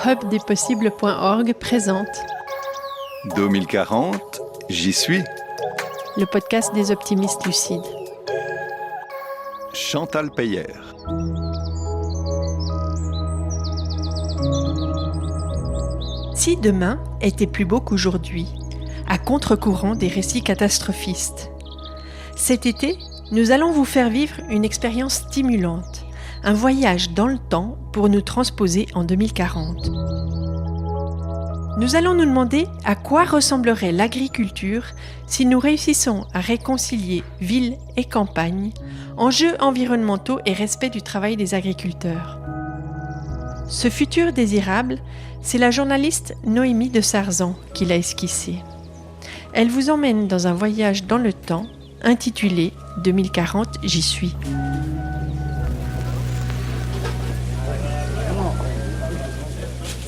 Hubdespossibles.org présente 2040, j'y suis. le podcast des optimistes lucides. Chantal Peyer. Si demain était plus beau qu'aujourd'hui, à contre-courant des récits catastrophistes. Cet été, nous allons vous faire vivre une expérience stimulante, un voyage dans le temps pour nous transposer en 2040. Nous allons nous demander à quoi ressemblerait l'agriculture si nous réussissons à réconcilier ville et campagne, enjeux environnementaux et respect du travail des agriculteurs. Ce futur désirable, c'est la journaliste Noémie de Sarzan qui l'a esquissé. Elle vous emmène dans un voyage dans le temps intitulé 2040, j'y suis.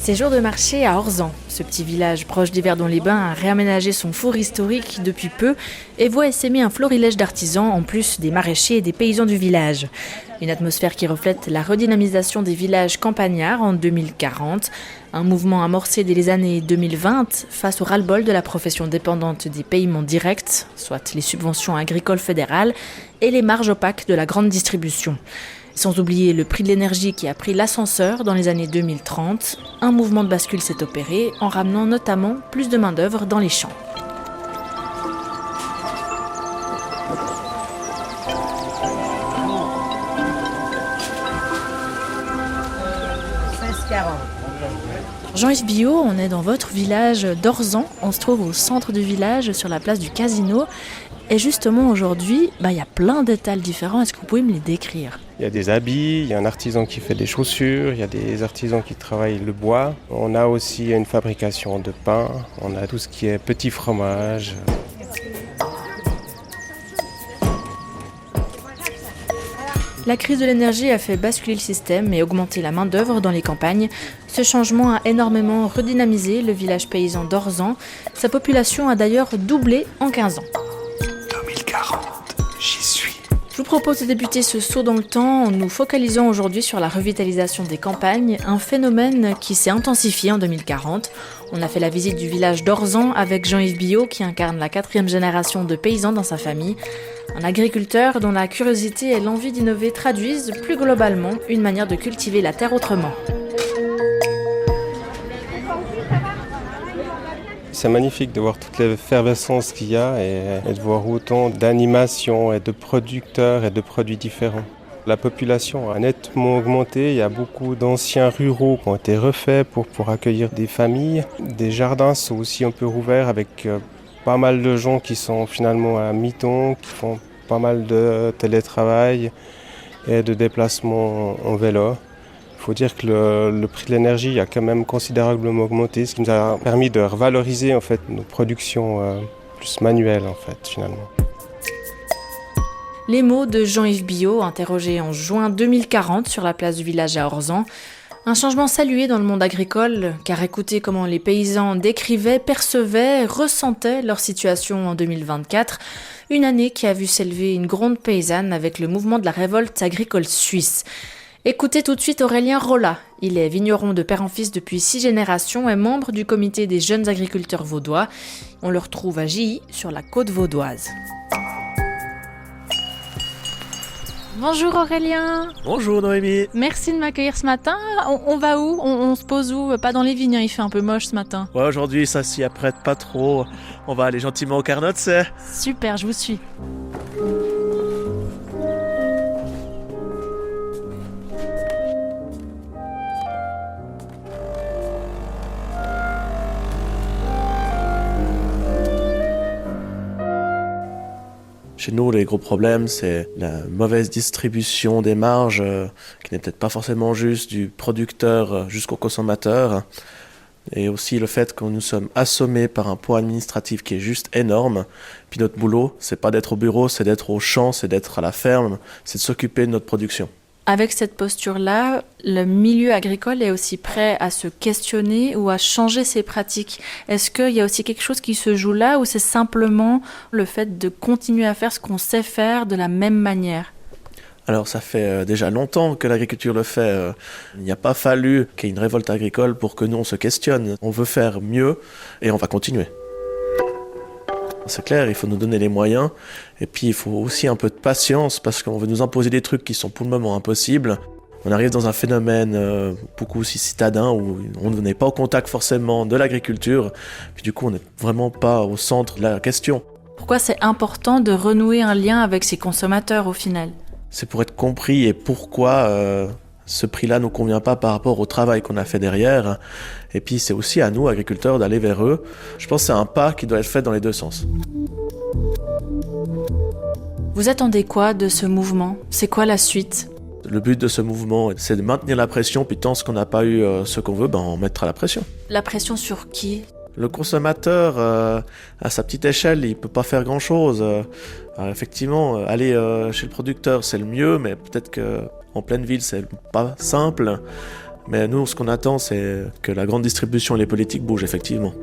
C'est jour de marché à Orzan. Ce petit village proche d'Yverdon-les-Bains a réaménagé son four historique depuis peu et voit essaimer un florilège d'artisans en plus des maraîchers et des paysans du village. Une atmosphère qui reflète la redynamisation des villages campagnards en 2040, un mouvement amorcé dès les années 2020 face au ras-le-bol de la profession dépendante des paiements directs, soit les subventions agricoles fédérales, et les marges opaques de la grande distribution. Sans oublier le prix de l'énergie qui a pris l'ascenseur dans les années 2030, un mouvement de bascule s'est opéré en ramenant notamment plus de main-d'œuvre dans les champs. Jean-Yves Biot, on est dans votre village d'Orzan. On se trouve au centre du village, sur la place du Casino. Et justement, aujourd'hui, il y a plein d'étals différents. Est-ce que vous pouvez me les décrire ? Il y a des habits, il y a un artisan qui fait des chaussures, il y a des artisans qui travaillent le bois. On a aussi une fabrication de pain, on a tout ce qui est petit fromage. La crise de l'énergie a fait basculer le système et augmenter la main-d'œuvre dans les campagnes. Ce changement a énormément redynamisé le village paysan d'Orzan. Sa population a d'ailleurs doublé en 15 ans. 2040, j'y suis. Je vous propose de débuter ce saut dans le temps en nous focalisant aujourd'hui sur la revitalisation des campagnes, un phénomène qui s'est intensifié en 2040. On a fait la visite du village d'Orzan avec Jean-Yves Biot qui incarne la 4e génération de paysans dans sa famille. Un agriculteur dont la curiosité et l'envie d'innover traduisent plus globalement une manière de cultiver la terre autrement. C'est magnifique de voir toute l'effervescence qu'il y a et de voir autant d'animations et de producteurs et de produits différents. La population a nettement augmenté, il y a beaucoup d'anciens ruraux qui ont été refaits pour accueillir des familles. Des jardins sont aussi un peu rouverts avec pas mal de gens qui sont finalement à mi-temps, qui font pas mal de télétravail et de déplacements en vélo. Il faut dire que le prix de l'énergie a quand même considérablement augmenté, ce qui nous a permis de revaloriser en fait, nos productions plus manuelles en fait, finalement. Les mots de Jean-Yves Biot, interrogé en juin 2040 sur la place du village à Orzan. Un changement salué dans le monde agricole, car écoutez comment les paysans décrivaient, percevaient, ressentaient leur situation en 2024, une année qui a vu s'élever une gronde paysanne avec le mouvement de la révolte agricole suisse. Écoutez tout de suite Aurélien Rollat. Il est vigneron de père en fils depuis 6 générations et membre du comité des jeunes agriculteurs vaudois. On le retrouve à Gilly, sur la côte vaudoise. Bonjour Aurélien. Bonjour Noémie. Merci de m'accueillir ce matin. On va où ? On se pose où ? Pas dans les vignes, il fait un peu moche ce matin. Ouais, aujourd'hui ça s'y apprête pas trop. On va aller gentiment au Carnot, c'est. Super, je vous suis. Chez nous, les gros problèmes, c'est la mauvaise distribution des marges, qui n'est peut-être pas forcément juste du producteur jusqu'au consommateur. Et aussi le fait que nous sommes assommés par un poids administratif qui est juste énorme. Puis notre boulot, c'est pas d'être au bureau, c'est d'être au champ, c'est d'être à la ferme, c'est de s'occuper de notre production. Avec cette posture-là, le milieu agricole est aussi prêt à se questionner ou à changer ses pratiques. Est-ce qu'il y a aussi quelque chose qui se joue là ou c'est simplement le fait de continuer à faire ce qu'on sait faire de la même manière ? Alors ça fait déjà longtemps que l'agriculture le fait. Il n'y a pas fallu qu'il y ait une révolte agricole pour que nous on se questionne. On veut faire mieux et on va continuer. C'est clair, il faut nous donner les moyens et puis il faut aussi un peu de patience parce qu'on veut nous imposer des trucs qui sont pour le moment impossibles. On arrive dans un phénomène beaucoup aussi citadin où on n'est pas au contact forcément de l'agriculture, puis du coup on n'est vraiment pas au centre de la question. Pourquoi c'est important de renouer un lien avec ses consommateurs au final ? C'est pour être compris et pourquoi ce prix-là ne nous convient pas par rapport au travail qu'on a fait derrière. Et puis c'est aussi à nous, agriculteurs, d'aller vers eux. Je pense que c'est un pas qui doit être fait dans les deux sens. Vous attendez quoi de ce mouvement ? C'est quoi la suite ? Le but de ce mouvement, c'est de maintenir la pression, puis tant qu'on n'a pas eu ce qu'on veut, on mettra la pression. La pression sur qui ? Le consommateur, à sa petite échelle, il ne peut pas faire grand-chose. Alors effectivement, aller chez le producteur, c'est le mieux, mais peut-être qu'en pleine ville, c'est pas simple. Mais nous, ce qu'on attend, c'est que la grande distribution et les politiques bougent, effectivement.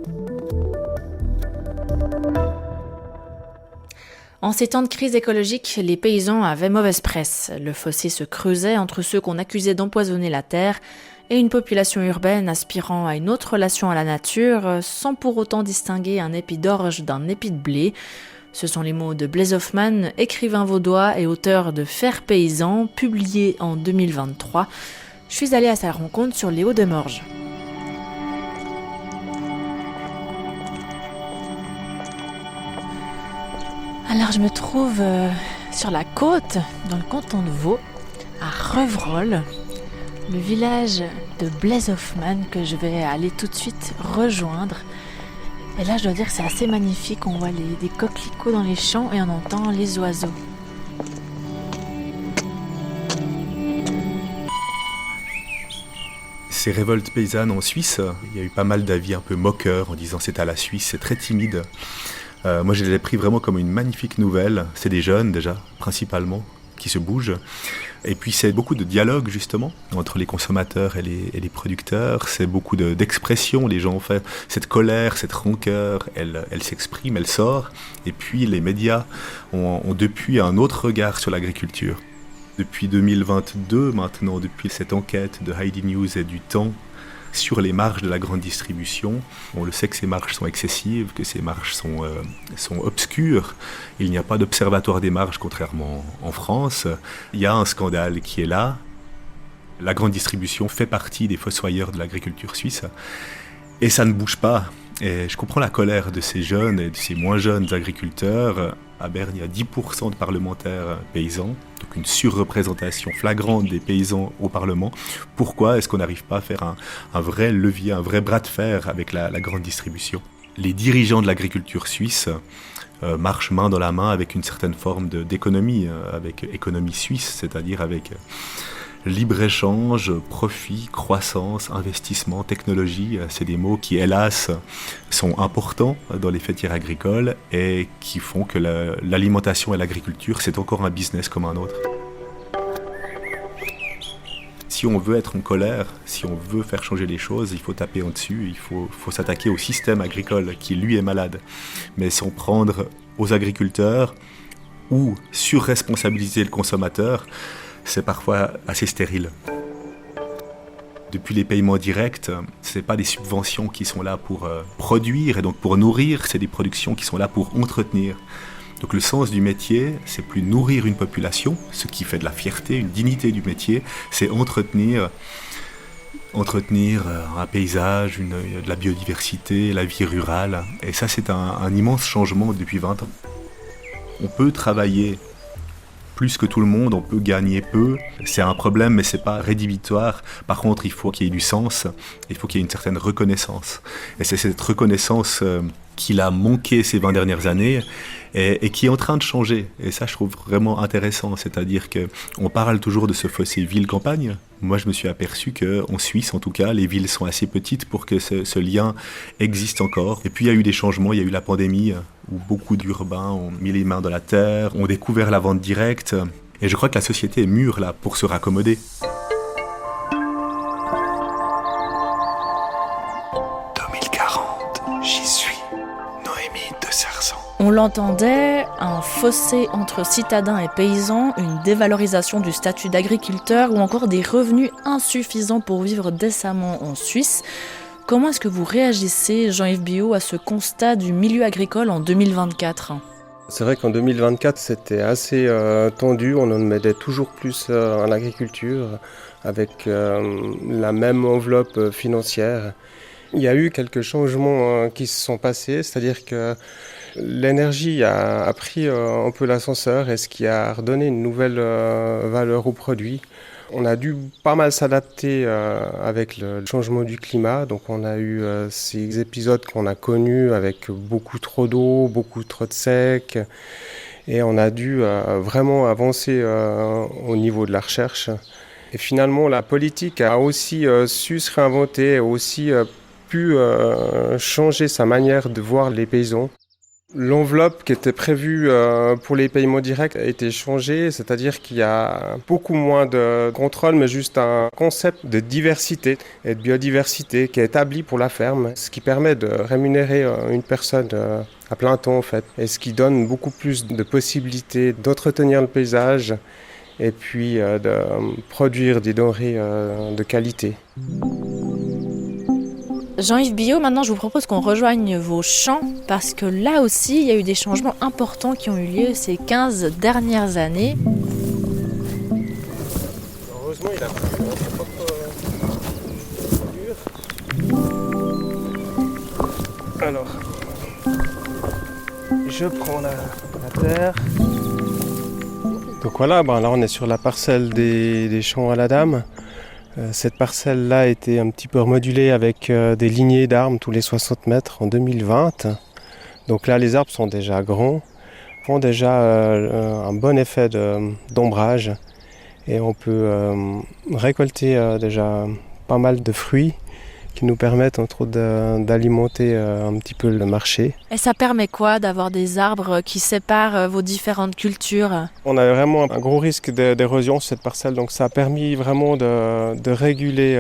En ces temps de crise écologique, les paysans avaient mauvaise presse. Le fossé se creusait entre ceux qu'on accusait d'empoisonner la terre et une population urbaine aspirant à une autre relation à la nature, sans pour autant distinguer un épi d'orge d'un épi de blé. Ce sont les mots de Blaise Hoffmann, écrivain vaudois et auteur de Faire paysan, publié en 2023. Je suis allée à sa rencontre sur les Hauts de Morges. Alors je me trouve sur la côte, dans le canton de Vaud, à Revrols, le village de Blaise Hoffmann que je vais aller tout de suite rejoindre. Et là je dois dire que c'est assez magnifique, on voit des coquelicots dans les champs et on entend les oiseaux. Ces révoltes paysannes en Suisse, il y a eu pas mal d'avis un peu moqueurs en disant c'est à la Suisse, c'est très timide. Moi je l'ai pris vraiment comme une magnifique nouvelle. C'est des jeunes déjà, principalement, qui se bougent. Et puis c'est beaucoup de dialogue justement entre les consommateurs et les producteurs. C'est beaucoup d'expression. Les gens ont fait cette colère, cette rancœur, elle s'exprime, elle sort. Et puis les médias ont depuis un autre regard sur l'agriculture. Depuis 2022 maintenant, depuis cette enquête de Heidi News et du Temps sur les marges de la grande distribution, on le sait que ces marges sont excessives, que ces marges sont obscures. Il n'y a pas d'observatoire des marges, contrairement en France. Il y a un scandale qui est là. La grande distribution fait partie des fossoyeurs de l'agriculture suisse. Et ça ne bouge pas. Et je comprends la colère de ces jeunes et de ces moins jeunes agriculteurs. À Berne, il y a 10% de parlementaires paysans, donc une surreprésentation flagrante des paysans au Parlement. Pourquoi est-ce qu'on n'arrive pas à faire un vrai levier, un vrai bras de fer avec la grande distribution ? Les dirigeants de l'agriculture suisse marchent main dans la main avec une certaine forme d'économie, avec économie suisse, c'est-à-dire avec libre-échange, profit, croissance, investissement, technologie, c'est des mots qui, hélas, sont importants dans les fêtières agricoles et qui font que l'alimentation et l'agriculture, c'est encore un business comme un autre. Si on veut être en colère, si on veut faire changer les choses, il faut taper en dessus, il faut s'attaquer au système agricole qui, lui, est malade. Mais s'en prendre aux agriculteurs ou surresponsabiliser le consommateur, c'est parfois assez stérile. Depuis les paiements directs, ce n'est pas des subventions qui sont là pour produire et donc pour nourrir, c'est des productions qui sont là pour entretenir. Donc le sens du métier, c'est plus nourrir une population, ce qui fait de la fierté, une dignité du métier, c'est entretenir un paysage, de la biodiversité, la vie rurale. Et ça, c'est un immense changement depuis 20 ans. On peut travailler plus que tout le monde, on peut gagner peu. C'est un problème, mais c'est pas rédhibitoire. Par contre, il faut qu'il y ait du sens, il faut qu'il y ait une certaine reconnaissance. Et c'est cette reconnaissance qu'il a manqué ces 20 dernières années et qui est en train de changer. Et ça, je trouve vraiment intéressant. C'est-à-dire qu'on parle toujours de ce fossé ville-campagne. Moi, je me suis aperçu qu'en Suisse, en tout cas, les villes sont assez petites pour que ce lien existe encore. Et puis, il y a eu des changements. Il y a eu la pandémie où beaucoup d'urbains ont mis les mains dans la terre, ont découvert la vente directe. Et je crois que la société est mûre là pour se raccommoder. 2040, j'y suis. Noémie de Sersan. On l'entendait, un fossé entre citadins et paysans, une dévalorisation du statut d'agriculteur ou encore des revenus insuffisants pour vivre décemment en Suisse. Comment est-ce que vous réagissez, Jean-Yves Biot, à ce constat du milieu agricole en 2024 ? C'est vrai qu'en 2024, c'était assez tendu. On en mettait toujours plus en agriculture avec la même enveloppe financière. Il y a eu quelques changements qui se sont passés, c'est-à-dire que l'énergie a pris un peu l'ascenseur et ce qui a redonné une nouvelle valeur au produit. On a dû pas mal s'adapter avec le changement du climat. Donc on a eu ces épisodes qu'on a connus avec beaucoup trop d'eau, beaucoup trop de sec. Et on a dû vraiment avancer au niveau de la recherche. Et finalement, la politique a aussi su se réinventer, a aussi pu changer sa manière de voir les paysans. L'enveloppe qui était prévue pour les paiements directs a été changée, c'est-à-dire qu'il y a beaucoup moins de contrôle, mais juste un concept de diversité et de biodiversité qui est établi pour la ferme, ce qui permet de rémunérer une personne à plein temps en fait, et ce qui donne beaucoup plus de possibilités d'entretenir le paysage et puis de produire des denrées de qualité. Jean-Yves Biot, maintenant je vous propose qu'on rejoigne vos champs parce que là aussi il y a eu des changements importants qui ont eu lieu ces 15 dernières années. Heureusement il a plu, c'est pas trop dur. Alors, je prends la terre. Donc voilà, là on est sur la parcelle des champs à la dame. Cette parcelle-là a été un petit peu remodulée avec des lignées d'arbres tous les 60 mètres en 2020. Donc là, les arbres sont déjà grands, font déjà un bon effet d'ombrage. Et on peut récolter déjà pas mal de fruits qui nous permettent entre autres d'alimenter un petit peu le marché. Et ça permet quoi d'avoir des arbres qui séparent vos différentes cultures ? On a vraiment un gros risque d'érosion sur cette parcelle, donc ça a permis vraiment de réguler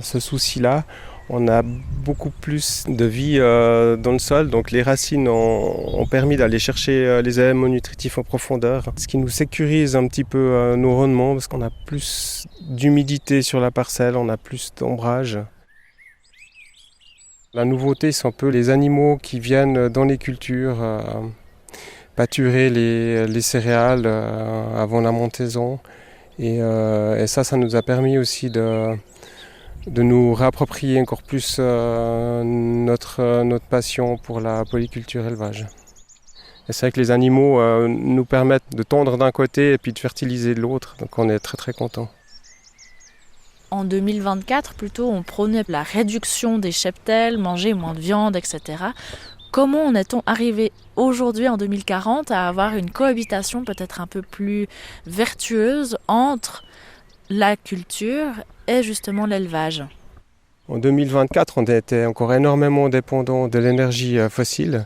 ce souci-là. On a beaucoup plus de vie dans le sol, donc les racines ont permis d'aller chercher les éléments nutritifs en profondeur, ce qui nous sécurise un petit peu nos rendements parce qu'on a plus d'humidité sur la parcelle, on a plus d'ombrage. La nouveauté, c'est un peu les animaux qui viennent dans les cultures pâturer les céréales avant la montaison. Et ça nous a permis aussi de nous réapproprier encore plus notre passion pour la polyculture élevage. Et c'est vrai que les animaux nous permettent de tondre d'un côté et puis de fertiliser de l'autre, donc on est très très contents. En 2024, plutôt, on prônait la réduction des cheptels, manger moins de viande, etc. Comment en est-on arrivé aujourd'hui, en 2040, à avoir une cohabitation peut-être un peu plus vertueuse entre la culture et justement l'élevage ? En 2024, on était encore énormément dépendant de l'énergie fossile.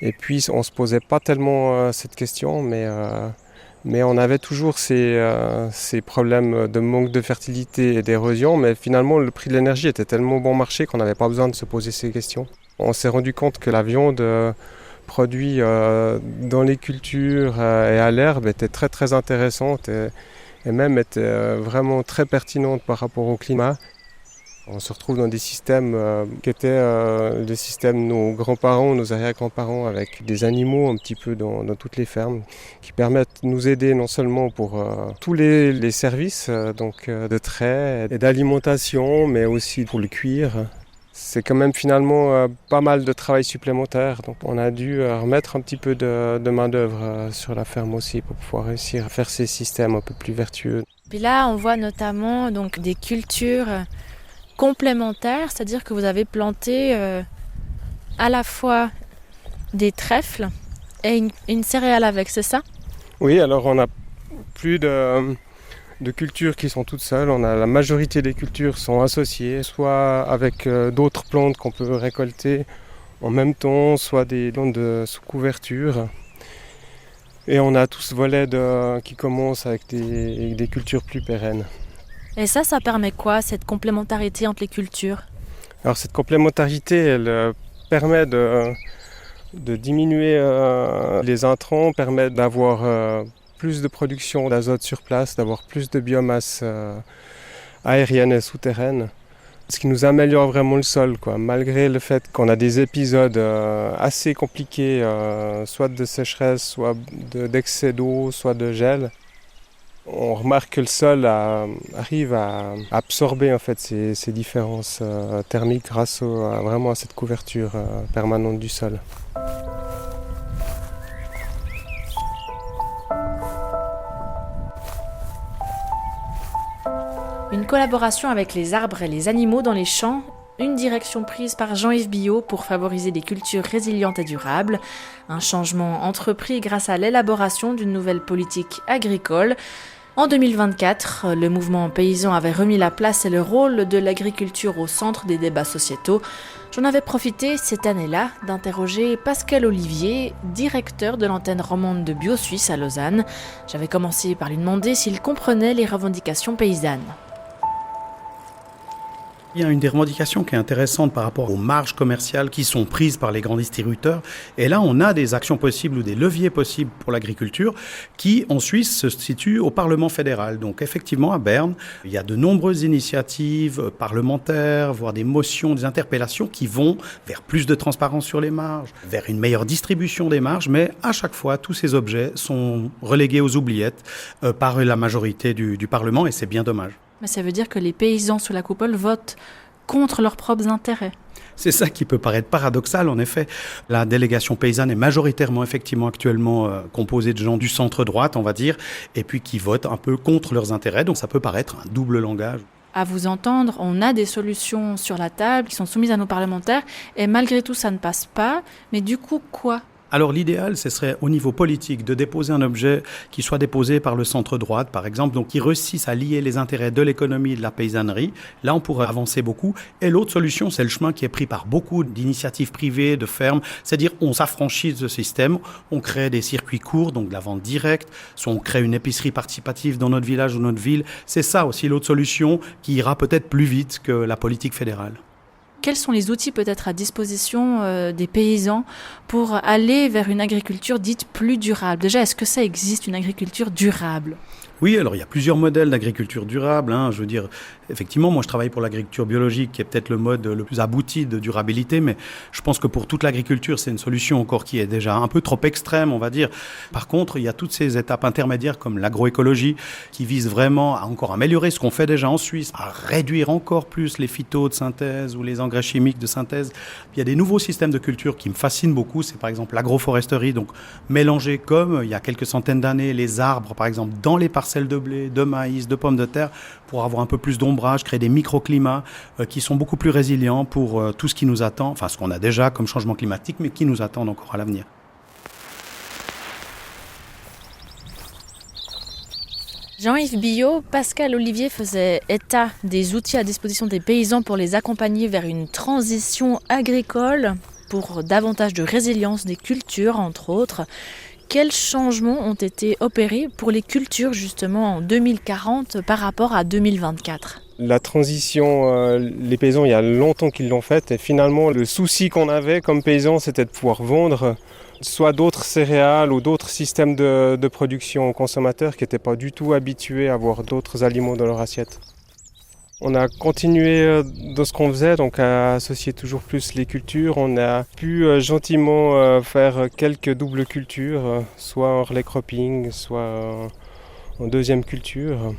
Et puis, on ne se posait pas tellement cette question, mais on avait toujours ces problèmes de manque de fertilité et d'érosion. Mais finalement, le prix de l'énergie était tellement bon marché qu'on n'avait pas besoin de se poser ces questions. On s'est rendu compte que la viande produite dans les cultures et à l'herbe était très très intéressante et même était vraiment très pertinente par rapport au climat. On se retrouve dans des systèmes qui étaient des systèmes de nos grands-parents, nos arrière-grands-parents, avec des animaux un petit peu dans toutes les fermes, qui permettent de nous aider non seulement pour tous les services donc de trait et d'alimentation, mais aussi pour le cuir. C'est quand même finalement pas mal de travail supplémentaire, donc on a dû remettre un petit peu de main-d'œuvre sur la ferme aussi pour pouvoir réussir à faire ces systèmes un peu plus vertueux. Puis là, on voit notamment donc, des cultures complémentaires, c'est-à-dire que vous avez planté à la fois des trèfles et une céréale avec, c'est ça ? Oui, alors on a plus de cultures qui sont toutes seules. La majorité des cultures sont associées, soit avec d'autres plantes qu'on peut récolter en même temps, soit des plantes sous couverture. Et on a tout ce volet qui commence avec des cultures plus pérennes. Et ça permet quoi, cette complémentarité entre les cultures ? Alors cette complémentarité, elle permet De diminuer les intrants permet d'avoir plus de production d'azote sur place, d'avoir plus de biomasse aérienne et souterraine. Ce qui nous améliore vraiment le sol, quoi. Malgré le fait qu'on a des épisodes assez compliqués, soit de sécheresse, soit d'excès d'eau, soit de gel. On remarque que le sol arrive à absorber en fait, ces différences thermiques grâce vraiment à cette couverture permanente du sol. Une collaboration avec les arbres et les animaux dans les champs, une direction prise par Jean-Yves Billot pour favoriser des cultures résilientes et durables, un changement entrepris grâce à l'élaboration d'une nouvelle politique agricole. En 2024, le mouvement paysan avait remis la place et le rôle de l'agriculture au centre des débats sociétaux. J'en avais profité cette année-là d'interroger Pascal Olivier, directeur de l'antenne romande de BioSuisse à Lausanne. J'avais commencé par lui demander s'il comprenait les revendications paysannes. Il y a une des revendications qui est intéressante par rapport aux marges commerciales qui sont prises par les grands distributeurs. Et là, on a des actions possibles ou des leviers possibles pour l'agriculture qui, en Suisse, se situent au Parlement fédéral. Donc, effectivement, à Berne, il y a de nombreuses initiatives parlementaires, voire des motions, des interpellations qui vont vers plus de transparence sur les marges, vers une meilleure distribution des marges. Mais à chaque fois, tous ces objets sont relégués aux oubliettes par la majorité du Parlement et c'est bien dommage. Mais ça veut dire que les paysans sous la coupole votent contre leurs propres intérêts. C'est ça qui peut paraître paradoxal, en effet. La délégation paysanne est majoritairement, effectivement, actuellement composée de gens du centre-droite, on va dire, et puis qui votent un peu contre leurs intérêts. Donc ça peut paraître un double langage. À vous entendre, on a des solutions sur la table qui sont soumises à nos parlementaires, et malgré tout, ça ne passe pas. Mais du coup, quoi ? Alors l'idéal, ce serait au niveau politique de déposer un objet qui soit déposé par le centre-droite, par exemple, donc qui réussisse à lier les intérêts de l'économie et de la paysannerie. Là, on pourrait avancer beaucoup. Et l'autre solution, c'est le chemin qui est pris par beaucoup d'initiatives privées, de fermes, c'est-à-dire on s'affranchit de ce système, on crée des circuits courts, donc de la vente directe, soit on crée une épicerie participative dans notre village ou notre ville. C'est ça aussi l'autre solution qui ira peut-être plus vite que la politique fédérale. Quels sont les outils peut-être à disposition des paysans pour aller vers une agriculture dite plus durable ? Déjà, est-ce que ça existe, une agriculture durable ? Oui, alors il y a plusieurs modèles d'agriculture durable. Je veux dire, effectivement, moi je travaille pour l'agriculture biologique, qui est peut-être le mode le plus abouti de durabilité, mais je pense que pour toute l'agriculture, c'est une solution encore qui est déjà un peu trop extrême, on va dire. Par contre, il y a toutes ces étapes intermédiaires comme l'agroécologie, qui visent vraiment à encore améliorer ce qu'on fait déjà en Suisse, à réduire encore plus les phytos de synthèse ou les engrais chimiques de synthèse. Il y a des nouveaux systèmes de culture qui me fascinent beaucoup, c'est par exemple l'agroforesterie, donc mélanger comme il y a quelques centaines d'années les arbres, par exemple, dans les parcelles de blé, de maïs, de pommes de terre, pour avoir un peu plus d'ombrage, créer des microclimats qui sont beaucoup plus résilients pour tout ce qui nous attend, enfin ce qu'on a déjà comme changement climatique, mais qui nous attend encore à l'avenir. Jean-Yves Billot, Pascal Olivier faisait état des outils à disposition des paysans pour les accompagner vers une transition agricole, pour davantage de résilience des cultures, entre autres. Quels changements ont été opérés pour les cultures justement en 2040 par rapport à 2024 ? La transition, les paysans, il y a longtemps qu'ils l'ont faite. Et finalement, le souci qu'on avait comme paysans, c'était de pouvoir vendre soit d'autres céréales ou d'autres systèmes de production aux consommateurs qui n'étaient pas du tout habitués à avoir d'autres aliments dans leur assiette. On a continué dans ce qu'on faisait, donc à associer toujours plus les cultures. On a pu gentiment faire quelques doubles cultures, soit en relais cropping, soit en deuxième culture.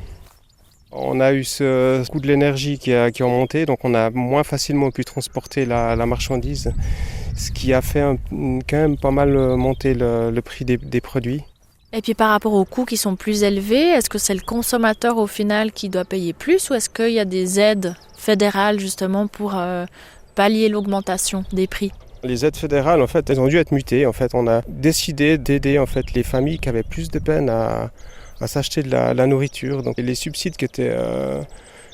On a eu ce coût de l'énergie qui a monté, donc on a moins facilement pu transporter la marchandise, ce qui a fait quand même pas mal monter le prix des produits. Et puis par rapport aux coûts qui sont plus élevés, est-ce que c'est le consommateur au final qui doit payer plus ou est-ce qu'il y a des aides fédérales justement pour pallier l'augmentation des prix ? Les aides fédérales, en fait, elles ont dû être mutées. En fait, on a décidé d'aider en fait, les familles qui avaient plus de peine à s'acheter de la nourriture. Donc, les subsides qui étaient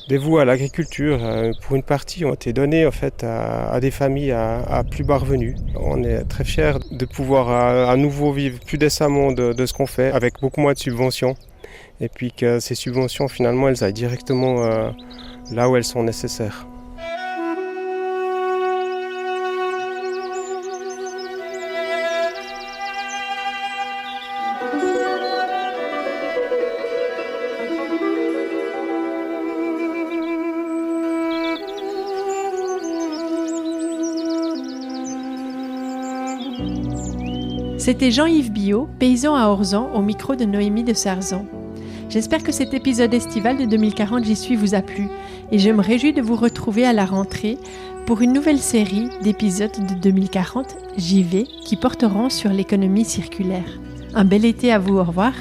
dévoués à l'agriculture, pour une partie, ont été donnés en fait, à des familles à plus bas revenus. On est très fiers de pouvoir à nouveau vivre plus décemment de ce qu'on fait, avec beaucoup moins de subventions. Et puis que ces subventions, finalement, elles aillent directement là où elles sont nécessaires. C'était Jean-Yves Biot, paysan à Orzan, au micro de Noémie de Sarzan. J'espère que cet épisode estival de 2040 J'y suis vous a plu et je me réjouis de vous retrouver à la rentrée pour une nouvelle série d'épisodes de 2040 J'y vais qui porteront sur l'économie circulaire. Un bel été à vous, au revoir.